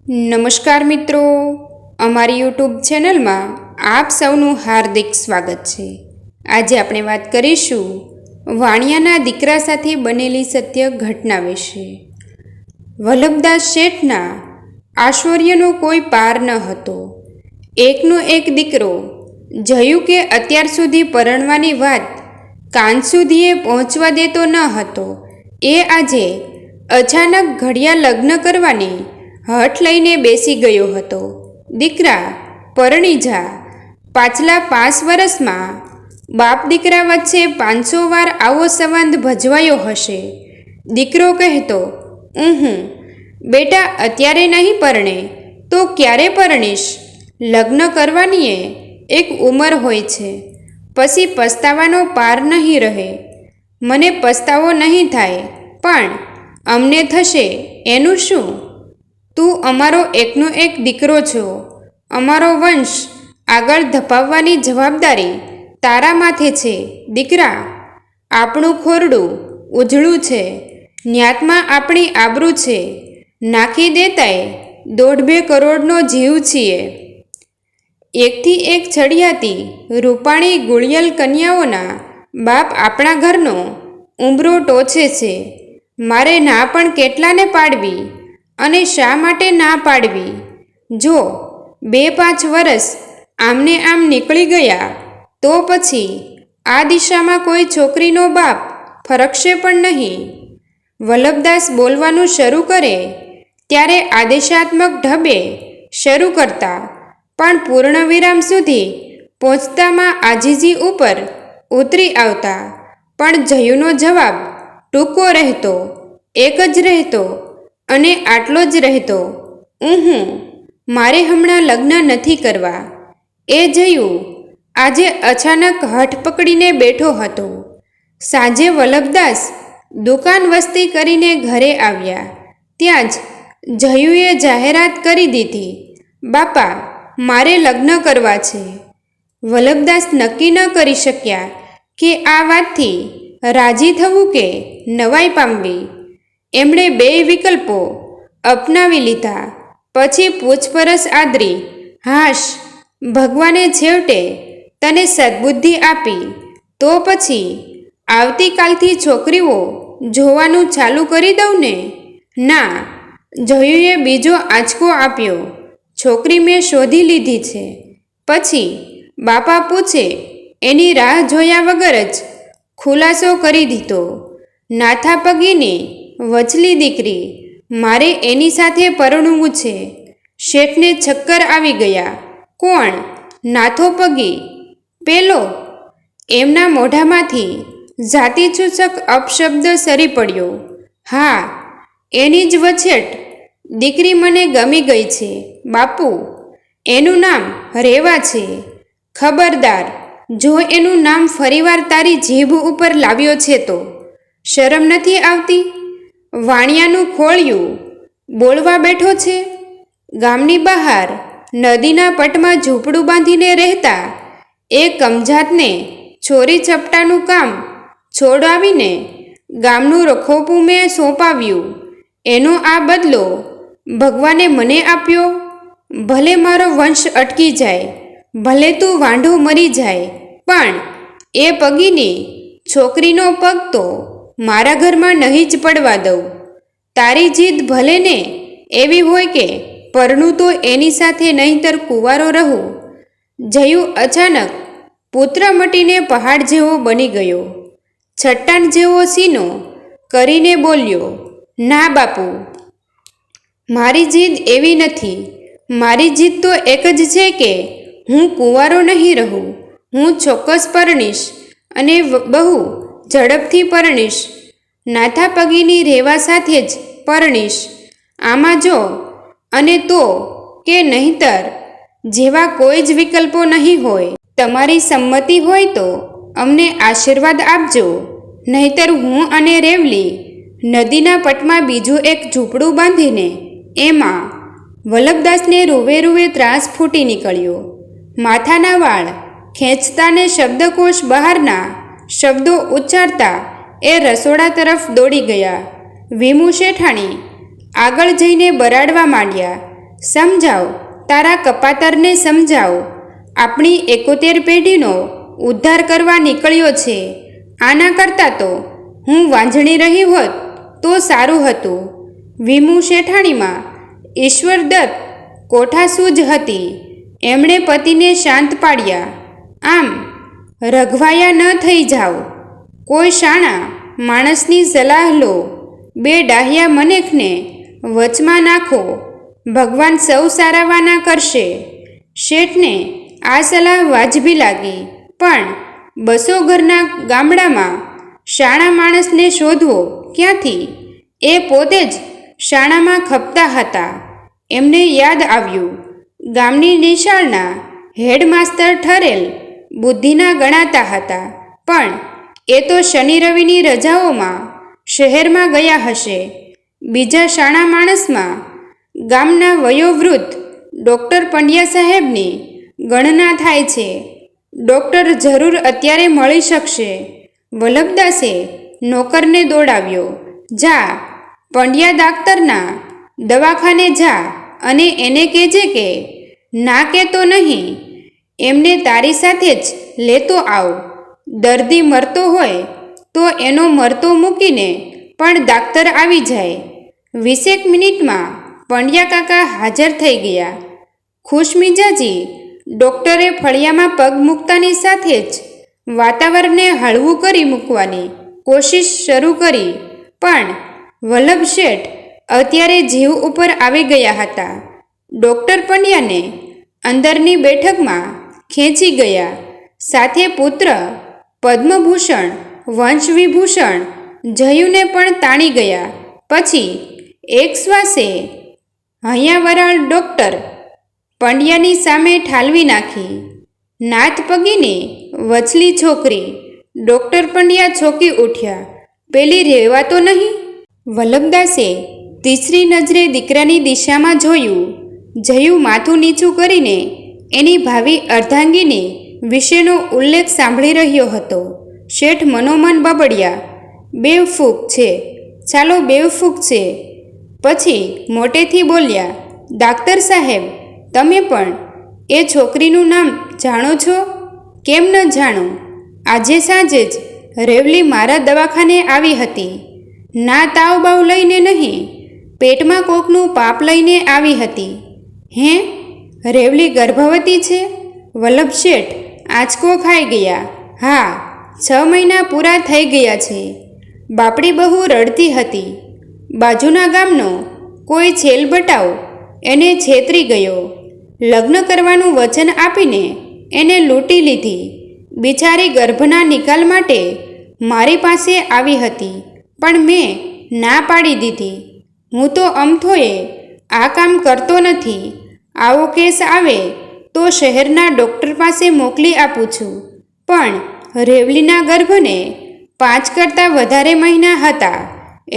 નમસ્કાર મિત્રો, અમારી યુટ્યુબ ચેનલમાં આપ સૌનું હાર્દિક સ્વાગત છે। આજે આપણે વાત કરીશું વાણિયાના દીકરા સાથે બનેલી સત્ય ઘટના વિશે। વલ્લભદાસ શેઠના આશ્ચર્યનો કોઈ પાર ન હતો। એકનો એક દીકરો જયું કે અત્યાર સુધી પરણવાની વાત કાન સુધીએ પહોંચવા દેતો ન હતો, એ આજે અચાનક ઘડિયા લગ્ન કરવાની હઠ લઈને બેસી ગયો હતો। દીકરા પરણી જા। પાછલા 5 વર્ષમાં બાપ દીકરા વચ્ચે 500 વાર આવો સંબંધ ભજવાયો હશે। દીકરો કહેતો, બેટા અત્યારે નહીં પરણે તો ક્યારે પરણીશ? લગ્ન કરવાની એક ઉંમર હોય છે, પછી પસ્તાવાનો પાર નહીં રહે। મને પસ્તાવો નહીં થાય, પણ અમને થશે એનું શું? તું અમારો એકનો એક દીકરો છો। અમારો વંશ આગળ ધપાવવાની જવાબદારી તારા માથે છે। દીકરા, આપણું ખોરડું ઉજળું છે, ન્યાતમાં આપણી આબરૂ છે, નાખી દેતાય 1.5 કરોડનો જીવ છીએ। એકથી એક ચડિયાતી રૂપાણી ગુળિયલ કન્યાઓના બાપ આપણા ઘરનો ઉંબરો ટોચે છે। મારે ના પણ કેટલાને પાડવી અને શા માટે ના પાડવી? જો 2-5 વર્ષ આમને આમ નીકળી ગયા તો પછી આ દિશામાં કોઈ છોકરીનો બાપ ફરકશે પણ નહીં। વલ્લભદાસ બોલવાનું શરૂ કરે ત્યારે આદેશાત્મક ઢબે શરૂ કરતા, પણ પૂર્ણવિરામ સુધી પહોંચતામાં આજીજી ઉપર ઉતરી આવતા। પણ જયુનો જવાબ ટૂંકો રહેતો, એક જ રહેતો અને આટલો જ રહેતો, મારે હમણાં લગ્ન નથી કરવા। એ જયું આજે અચાનક હઠ પકડીને બેઠો હતો। સાંજે વલ્લભદાસ દુકાન વસ્તી કરીને ઘરે આવ્યા ત્યાં જ જયુએ જાહેરાત કરી દીધી, બાપા મારે લગ્ન કરવા છે। વલ્લભદાસ નક્કી ન કરી શક્યા કે આ વાતથી રાજી થવું કે નવાઈ પામવી। એમણે 2 વિકલ્પો અપનાવી લીધા। પછી પૂછપરછ આદરી, હાશ, ભગવાને છેવટે તને સદબુદ્ધિ આપી તો પછી આવતીકાલથી છોકરીઓ જોવાનું ચાલુ કરી દઉં ને? ના, જયુએ બીજો આંચકો આપ્યો, છોકરી મેં શોધી લીધી છે। પછી બાપા પૂછે એની રાહ જોયા વગર જ ખુલાસો કરી દીધો, નાથાપગીની વચલી દીકરી, મારે એની સાથે પરણવું છે। શેઠને ચક્કર આવી ગયા। કોણ? નાથોપગી? પેલો? એમના મોઢામાંથી જાતિસૂચક અપશબ્દ સરી પડ્યો। હા, એની જ વછેટ દીકરી મને ગમી ગઈ છે બાપુ, એનું નામ રેવા છે। ખબરદાર, જો એનું નામ ફરીવાર તારી જીભ ઉપર લાવ્યો છે તો શરમ નથી આવતી? વાણિયાનું ખોળિયું બોલવા બેઠો છે। ગામની બહાર નદીના પટમાં ઝૂંપડું બાંધીને રહેતા એ કમજાતને ચોરી ચપટાનું કામ છોડાવીને ગામનું રખોપું મેં સોંપાવ્યું। એનો આ બદલો ભગવાને મને આપ્યો। ભલે મારો વંશ અટકી જાય, ભલે તું વાંઢો મરી જાય, પણ એ પગીની છોકરીનો પગ તો મારા ઘરમાં નહીં જ પડવા દઉં। તારી જીદ ભલે ને એવી હોય કે પરણું તો એની સાથે નહીંતર કુંવારો રહું। જયું અચાનક પુત્ર મટીને પહાડ જેવો બની ગયો। ચટ્ટાન જેવો સીનો કરીને બોલ્યો, ના બાપુ, મારી જીદ એવી નથી। મારી જીદ તો એક જ છે કે હું કુંવારો નહીં રહું। હું ચોક્કસ પરણીશ અને બહુ ઝડપથી પરણીશ। નાથાપગીની રેવા સાથે જ પરણીશ। આમાં જો અને તો કે નહીંતર જેવા કોઈ જ વિકલ્પો નહીં હોય। તમારી સંમતિ હોય તો અમને આશીર્વાદ આપજો, નહીંતર હું અને રેવલી નદીના પટમાં બીજું એક ઝૂંપડું બાંધીને એમાં… વલ્લભદાસને રૂવે રૂવે ત્રાસ ફૂટી નીકળ્યો। માથાના વાળ ખેંચતાને શબ્દકોશ બહારના શબ્દો ઉચ્ચારતા એ રસોડા તરફ દોડી ગયા। વીમુ શેઠાણી આગળ જઈને બરાડવા માંડ્યા, સમજાવ, તારા કપાતરને સમજાવ. આપણી 71 પેઢીનો ઉદ્ધાર કરવા નીકળ્યો છે. આના કરતાં તો હું વાંઝણી રહી હોત તો સારું હતું. વિમુ શેઠાણીમાં ઈશ્વરદત્ત કોઠાસૂજ હતી. એમણે પતિને શાંત પાડ્યા. આમ રઘવાયા ન થઈ જાઓ. કોઈ શાણા માણસની સલાહ લો. બે ડાહ્યા મનેખને વચમાં નાખો. ભગવાન સૌ સારાવાના કરશે. શેઠને આ સલાહ વાજબી લાગી, પણ 200 ઘરના ગામડામાં શાણા માણસને શોધવો ક્યાંથી? એ પોતે જ શાણામાં ખપતા હતા. એમને યાદ આવ્યું, ગામની નિશાળના હેડમાસ્તર ઠરેલ બુદ્ધિના ગણાતા હતા, પણ એ તો શનિ રવિની રજાઓમાં શહેરમાં ગયા હશે. બીજા શાણા માણસમાં ગામના વયોવૃદ્ધ ડૉક્ટર પંડ્યા સાહેબની ગણના થાય છે. ડૉક્ટર જરૂર અત્યારે મળી શકશે. વલ્લભદાસે નોકરને દોડાવ્યો. જા, પંડ્યા દાક્તરના દવાખાને જા અને એને કહેજે કે ના કહેતો નહીં. એમને તારી સાથે જ લેતો આવ. દર્દી મરતો હોય તો એનો મરતો મૂકીને પણ દાક્તર આવી જાય. 20 મિનિટમાં પંડ્યા કાકા હાજર થઈ ગયા. ખુશમિજાજી ડૉક્ટરે ફળિયામાં પગ મૂકતાની સાથે જ વાતાવરણને હળવું કરી મૂકવાની કોશિશ શરૂ કરી, પણ વલ્લભ શેઠ અત્યારે જીવ ઉપર આવી ગયા હતા. ડૉક્ટર પંડ્યાને અંદરની બેઠકમાં ખેંચી ગયા. સાથે પુત્ર પદ્મભૂષણ વંશવિભૂષણ જયુને પણ તાણી ગયા. પછી એક શ્વાસે હૈયાવરાળ ડૉક્ટર પંડ્યાની સામે ઠાલવી નાખી. નાથ પગીની વચલી છોકરી. ડૉક્ટર પંડ્યા ચોંકી ઉઠ્યા. પેલી રહેવાતો નહીં? વલ્લભદાસે તીસરી નજરે દીકરાની દિશામાં જોયું. જયુ માથું નીચું કરીને એની ભાવિ અર્ધાંગીની વિશેનો ઉલ્લેખ સાંભળી રહ્યો હતો. શેઠ મનોમન બબડ્યા, બેવફૂક છે, ચાલો બેવફૂક છે. પછી મોટેથી બોલ્યા, દાક્તર સાહેબ, તમે પણ એ છોકરીનું નામ જાણો છો? કેમ ન જાણો? આજે સાંજે જ રેવલી મારા દવાખાને આવી હતી. ના તાવ બાવ લઈને નહીં, પેટમાં કોકનું પાપ લઈને આવી હતી. હે, રેવલી ગર્ભવતી છે? વલ્લભ શેઠ આંચકો ખાઈ ગયા. હા, 6 મહિના પૂરા થઈ ગયા છે. બાપડી બહુ રડતી હતી. બાજુના ગામનો કોઈ છેલબટાવ એને છેતરી ગયો. લગ્ન કરવાનું વચન આપીને એને લૂંટી લીધી. બિચારી ગર્ભના નિકાલ માટે મારી પાસે આવી હતી, પણ મેં ના પાડી દીધી. હું તો અમથોએ આ કામ કરતો નથી. આવો કેસ આવે તો શહેરના ડૉક્ટર પાસે મોકલી આપું છું. પણ રેવલીના ગર્ભને 5 કરતાં વધારે મહિના હતા,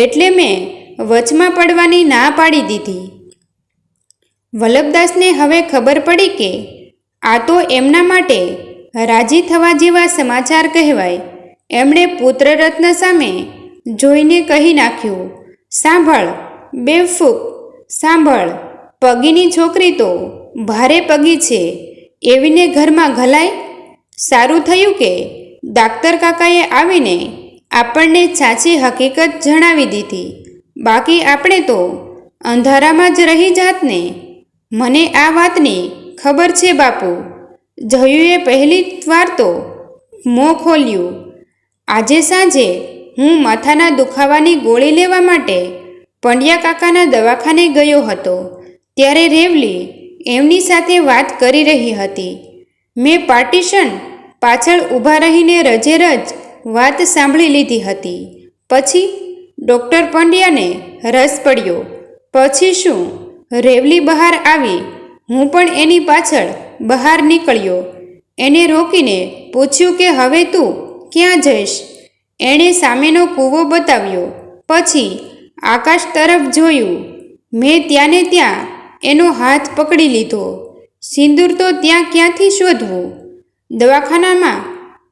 એટલે મેં વચમાં પડવાની ના પાડી દીધી. વલ્લભદાસને હવે ખબર પડી કે આ તો એમના માટે રાજી થવા જેવા સમાચાર કહેવાય. એમણે પુત્રરત્ન સામે જોઈને કહી નાખ્યું, સાંભળ બેવફૂક, સાંભળ. પગીની છોકરી તો ભારે પગી છે, એવીને ઘરમાં ઘલાય? સારું થયું કે દાક્તર કાકાએ આવીને આપણને સાચી હકીકત જણાવી દીધી. બાકી આપણે તો અંધારામાં જ રહી જાત ને. મને આ વાતની ખબર છે બાપુ. જયુએ પહેલી વાર તો મોં ખોલ્યું. આજે સાંજે હું માથાના દુખાવાની ગોળી લેવા માટે પંડ્યા કાકાના દવાખાને ગયો હતો. ત્યારે રેવલી એમની સાથે વાત કરી રહી હતી. મેં પાર્ટીશન પાછળ ઊભા રહીને રજેરજ વાત સાંભળી લીધી હતી. પછી ડૉક્ટર પંડ્યાને રસ પડ્યો. પછી શું? રેવલી બહાર આવી. હું પણ એની પાછળ બહાર નીકળ્યો. એને રોકીને પૂછ્યું કે હવે તું ક્યાં જઈશ? એણે સામેનો કૂવો બતાવ્યો. પછી આકાશ તરફ જોયું. મેં ત્યાં ને ત્યાં એનો હાથ પકડી લીધો. સિંદૂર તો ત્યાં ક્યાંથી શોધવું? દવાખાનામાં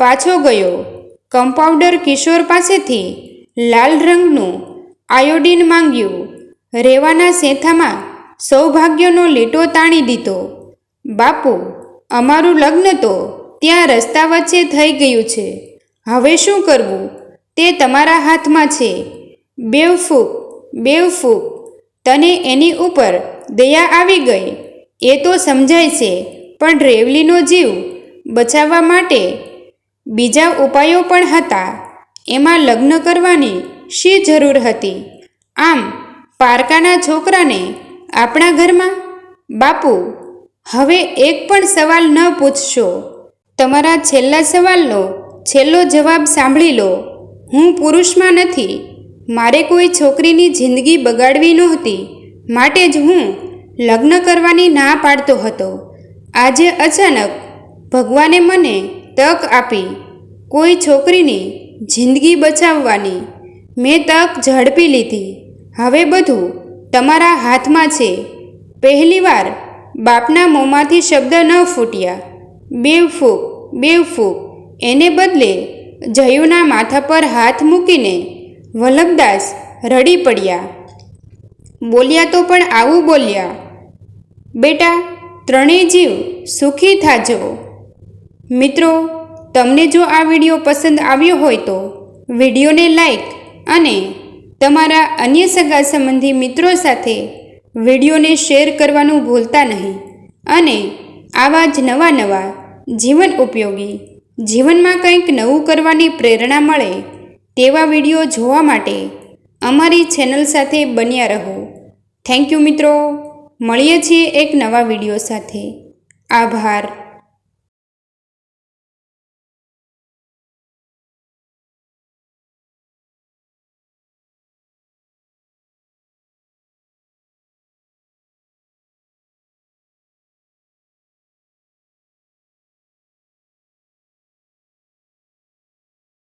પાછો ગયો. કમ્પાઉન્ડર કિશોર પાસેથી લાલ રંગનું આયોડિન માંગ્યું. રેવાના સેથામાં સૌભાગ્યનો લીટો તાણી દીધો. બાપુ, અમારું લગ્ન તો ત્યાં રસ્તા વચ્ચે થઈ ગયું છે. હવે શું કરવું તે તમારા હાથમાં છે. બેવફૂક, બેવફૂક, તને એની ઉપર દયા આવી ગઈ એ તો સમજાય છે, પણ રેવલીનો જીવ બચાવવા માટે બીજા ઉપાયો પણ હતા. એમાં લગ્ન કરવાની શી જરૂર હતી? આમ પારકાના છોકરાને આપણા ઘરમાં? બાપુ, હવે એક પણ સવાલ ન પૂછશો. તમારા છેલ્લા સવાલનો છેલ્લો જવાબ સાંભળી લો. હું પુરુષમાં નથી. મારે કોઈ છોકરીની જિંદગી બગાડવી નહોતી, માટે જ હું લગ્ન કરવાની ના પાડતો હતો. આજે અચાનક ભગવાને મને તક આપી કોઈ છોકરીની જિંદગી બચાવવાની. મેં તક ઝડપી લીધી. હવે બધું તમારા હાથમાં છે. પહેલીવાર બાપના મોંમાંથી શબ્દ ન ફૂટ્યા. બેવફૂક, બેવફૂક. એને બદલે જયુના માથા પર હાથ મૂકીને વલ્લભદાસ રડી પડ્યા. બોલ્યા તો પણ આવું બોલ્યા, બેટા, ત્રણેય જીવ સુખી થાજો. મિત્રો, તમને જો આ વિડીયો પસંદ આવ્યો હોય તો વિડીયોને લાઈક અને તમારા અન્ય સગા સંબંધી મિત્રો સાથે વિડીયોને શેર કરવાનું ભૂલતા નહીં. અને આવા જ નવા જીવન ઉપયોગી, જીવનમાં કંઈક નવું કરવાની પ્રેરણા મળે તેવા વિડીયો જોવા માટે અમારી ચેનલ સાથે બન્યા રહો. થેન્ક યુ મિત્રો. મળીએ છીએ એક નવા વિડીયો સાથે. આભાર.